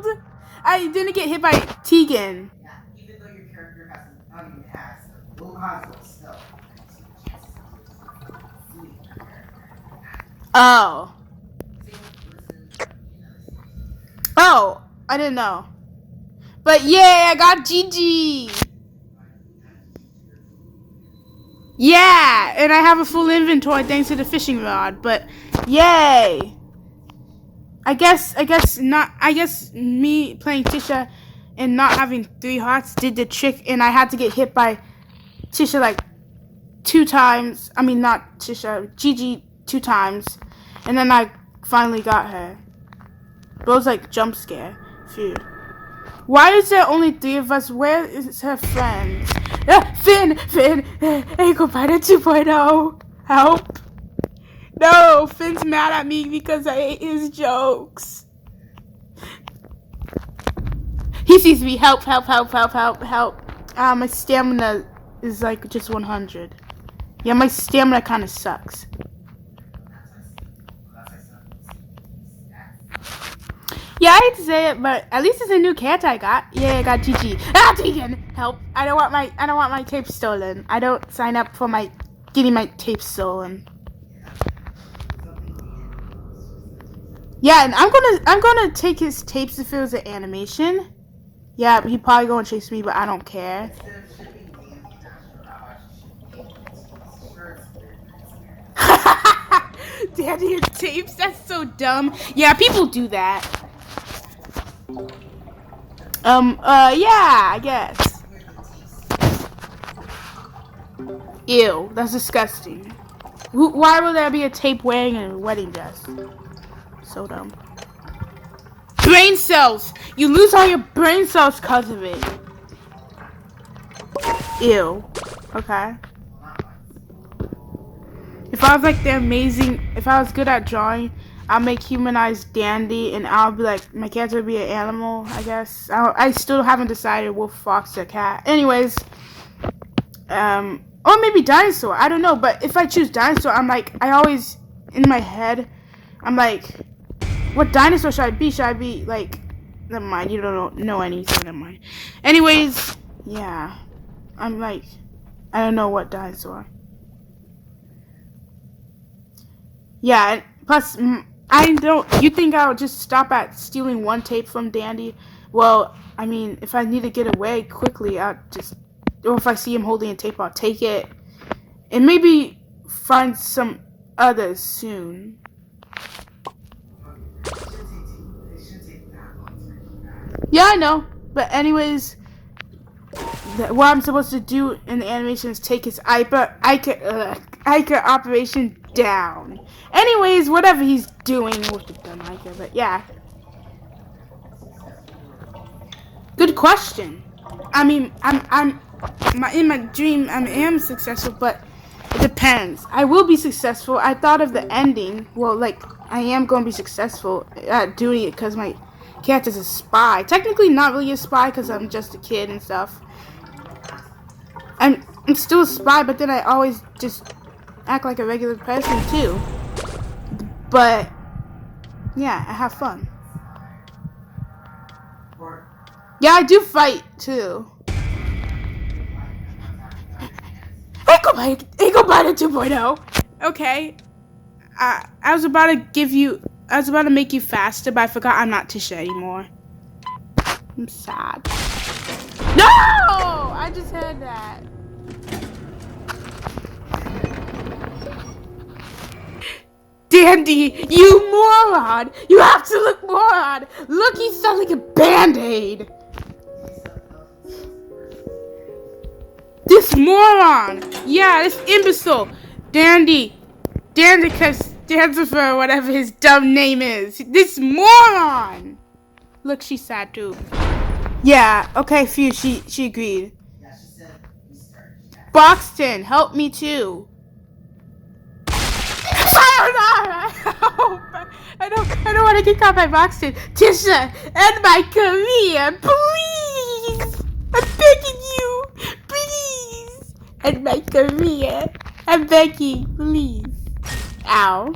failed. I didn't get hit by Tegan. Yeah, even though your character hasn't, not even has, will has still. Oh. Oh, I didn't know. But yeah, I got GG. Yeah, and I have a full inventory thanks to the fishing rod. But yay. I guess me playing Tisha and not having 3 hearts did the trick, and I had to get hit by Tisha like 2 times. I mean, not Tisha, Gigi 2 times, and then I finally got her. But it was like jump scare. Phew. Why is there only 3 of us? Where is her friends? Finn, Eagle Fighter 2.0. Help. No, Finn's mad at me because I ate his jokes. He sees me. Help. My stamina is like just 100. Yeah, my stamina kind of sucks. Yeah, I hate to say it, but at least it's a new cat I got. Yeah, I got GG. Tegan, help! I don't want my tape stolen. I don't sign up for getting my tape stolen. Yeah, and I'm gonna take his tapes if it was an animation. Yeah, he probably gonna chase me, but I don't care. Daddy, your tapes? That's so dumb. Yeah, people do that. Yeah, I guess. Ew, that's disgusting. Why would there be a tape wearing a wedding dress? So dumb. Brain cells! You lose all your brain cells because of it. Ew. Okay. If I was like if I was good at drawing, I'll make humanized Dandy, and I'll be like, my character would be an animal, I guess. I still haven't decided wolf, fox, or cat. Anyways, or maybe dinosaur. I don't know, but if I choose dinosaur, I'm like, I always, in my head, I'm like, what dinosaur should I be? Should I be like, never mind, you don't know anything, never mind. Anyways, yeah, I'm like, I don't know what dinosaur. Yeah, and plus, you think I'll just stop at stealing 1 tape from Dandy? Well, I mean, if I need to get away quickly, or if I see him holding a tape, I'll take it. And maybe find some others soon. Yeah, I know. But anyways, what I'm supposed to do in the animation is take his Ica operation down. Anyways, whatever he's doing with the dumb Ica, but yeah. Good question. I mean, in my dream, I am successful, but it depends. I will be successful. I thought of the ending. Well, like, I am going to be successful at doing it because my cat is a spy. Technically, not really a spy because I'm just a kid and stuff. I'm still a spy, but then I always just act like a regular person too. But yeah, I have fun. Yeah, I do fight too. Eagle Biter 2.0. Okay. I was about to make you faster, but I forgot I'm not Tisha anymore. I'm sad. No! I just heard that. Dandy, you moron! You have to look moron! Look, you sound like a band-aid! This moron! Yeah, this imbecile! Dandy stands for whatever his dumb name is. This moron! Look, she's sad too. Yeah, okay, phew, she agreed. Yeah, she said we start. Boxton, help me too. Sayonara! I don't want to get caught by Boxton. Tisha, end my career, please! I'm begging you, please! End my career. I'm begging, please. Ow.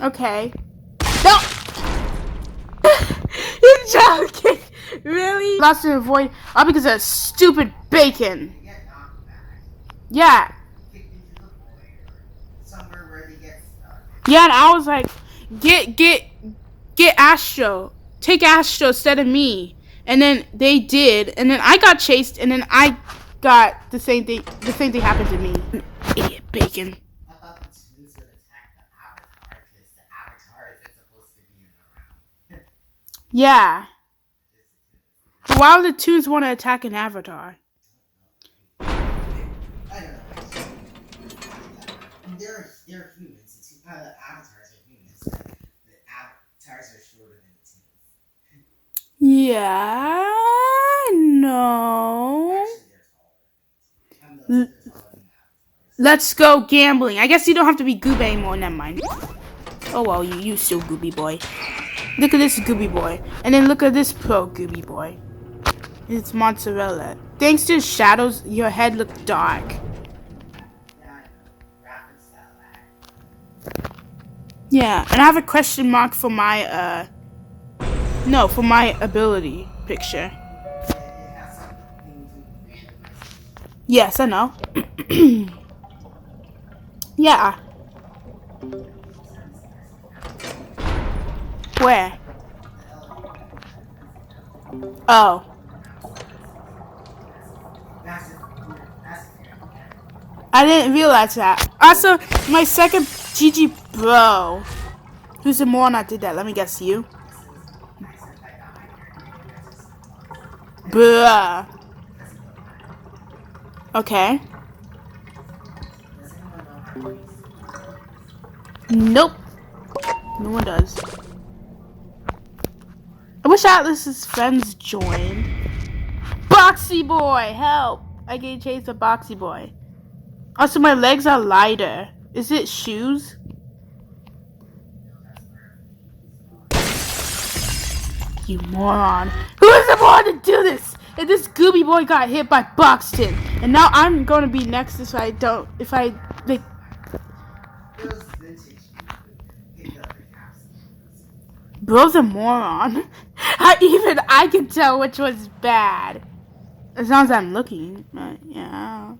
Okay. No! joking. Really? Lost in a void all because of stupid bacon. They get knocked back. Yeah. Kicked into the void or somewhere where they get stuck. Yeah, and I was like, get Astro. Take Astro instead of me. And then they did, and then I got chased, and then I got the same thing happened to me. Idiot bacon. I thought the twos would attack the avatar because the avatar isn't supposed to be in the round. Yeah. Why would the twos want to attack an avatar? I don't know. They're humans. The avatars are humans. The avatars are shorter than the twos. Yeah. No. Actually, they're taller. They're taller than the avatars. Let's go gambling. I guess you don't have to be Goob anymore. Never mind. Oh well, you still Gooby boy. Look at this Gooby boy. And then look at this pro Gooby boy. It's mozzarella. Thanks to shadows, your head looked dark. Yeah, and I have a question mark for my for my ability picture. Yes, I know. Yeah. Where? Oh. I didn't realize that. Also, my second GG bro. Who's the moron that did that? Let me guess, you? Bruh. Okay. Nope. No one does. I wish Atlas's friends joined. Boxy boy, help! I get chased a boxy boy. Also, my legs are lighter. Is it shoes? You moron. Who is the moron to do this? And this Gooby boy got hit by Buxton. And now I'm going to be next if I like... Bro's a moron. I can tell which was bad. As long as I'm looking. Yeah.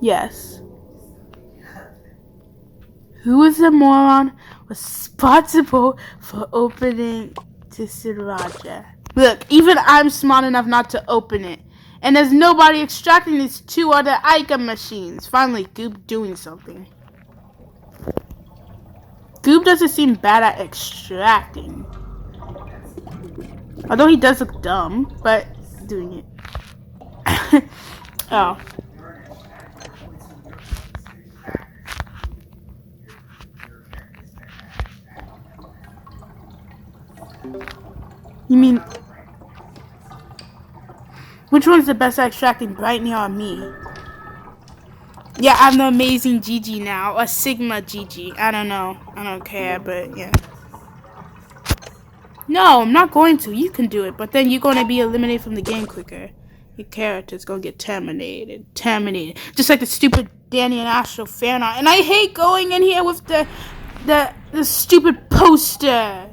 Yes. Who is the moron responsible for opening Tisiraja? Look, even I'm smart enough not to open it. And there's nobody extracting these two other icon machines. Finally, Goop doing something. Goop doesn't seem bad at extracting. Although he does look dumb, but doing it. Oh. You mean... Which one's the best at extracting, Brightney or me? Yeah, I'm the amazing GG now. A Sigma GG. I don't know. I don't care, but yeah. No, I'm not going to. You can do it, but then you're going to be eliminated from the game quicker. Your character's going to get terminated. Terminated. Just like the stupid Danny and Astro fan art. And I hate going in here with the stupid poster.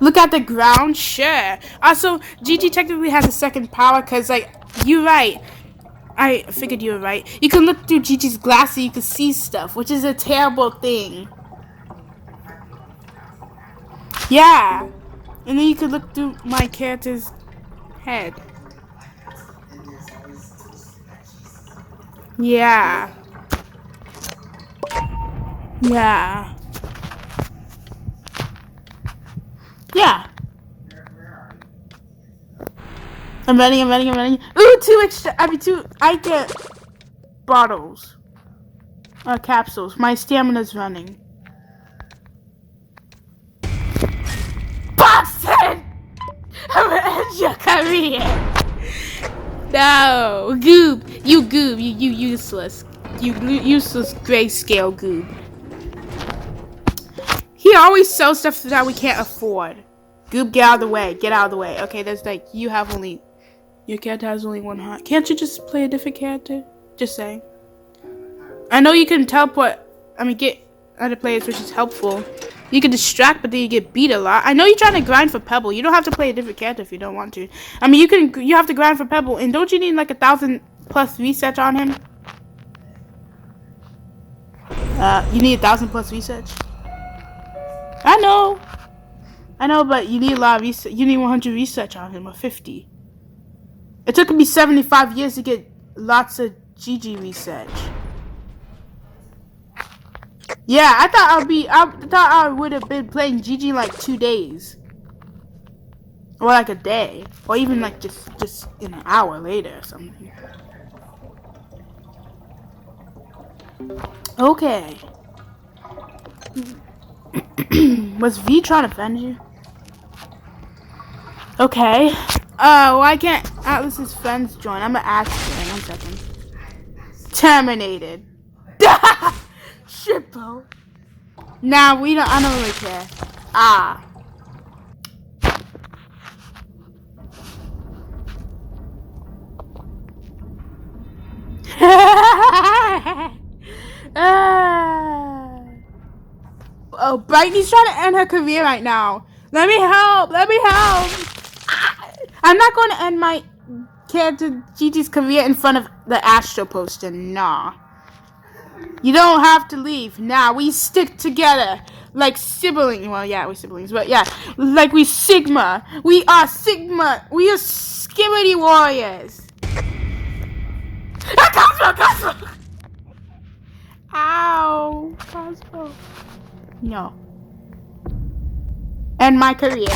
Look at the ground? Sure. Also, GG technically has a second power because, like, you're right. I figured you were right. You can look through GG's glass so you can see stuff, which is a terrible thing. Yeah. And then you could look through my character's head. Yeah. Yeah. Yeah. I'm running. Ooh, two I get bottles. Capsules. My stamina's running. Boston! I'm gonna end your career. No. Goob. You goob. You useless. You useless grayscale goob. He always sells stuff that we can't afford. Goob, get out of the way. Get out of the way. Okay, there's like, your character has only one heart. Can't you just play a different character? Just saying. I know you can teleport, get other players, which is helpful. You can distract, but then you get beat a lot. I know you're trying to grind for Pebble. You don't have to play a different character if you don't want to. I mean, you have to grind for Pebble, and don't you need like 1,000 plus research on him? You need 1,000 plus research. I know, but you need a lot of research. You need 100 research on him, or 50. It took me 75 years to get lots of GG research. Yeah, I thought I would have been playing GG in like 2 days. Or like a day. Or even like just in an hour later or something. Okay. Was V trying to offend you? Okay. Why can't Atlas's friends join? I'm gonna ask you in 1 second. Terminated. Shippo. Nah, I don't really care. Ah. Oh, Brighty's trying to end her career right now. Let me help. I'm not going to end my character Gigi's career in front of the Astro poster. Nah. You don't have to leave. Nah, we stick together. Like siblings. Well, yeah, we're siblings. But yeah, like we Sigma. We are Sigma. We are Skibidi Warriors. Cosmo! Ow. Cosmo. No. End my career.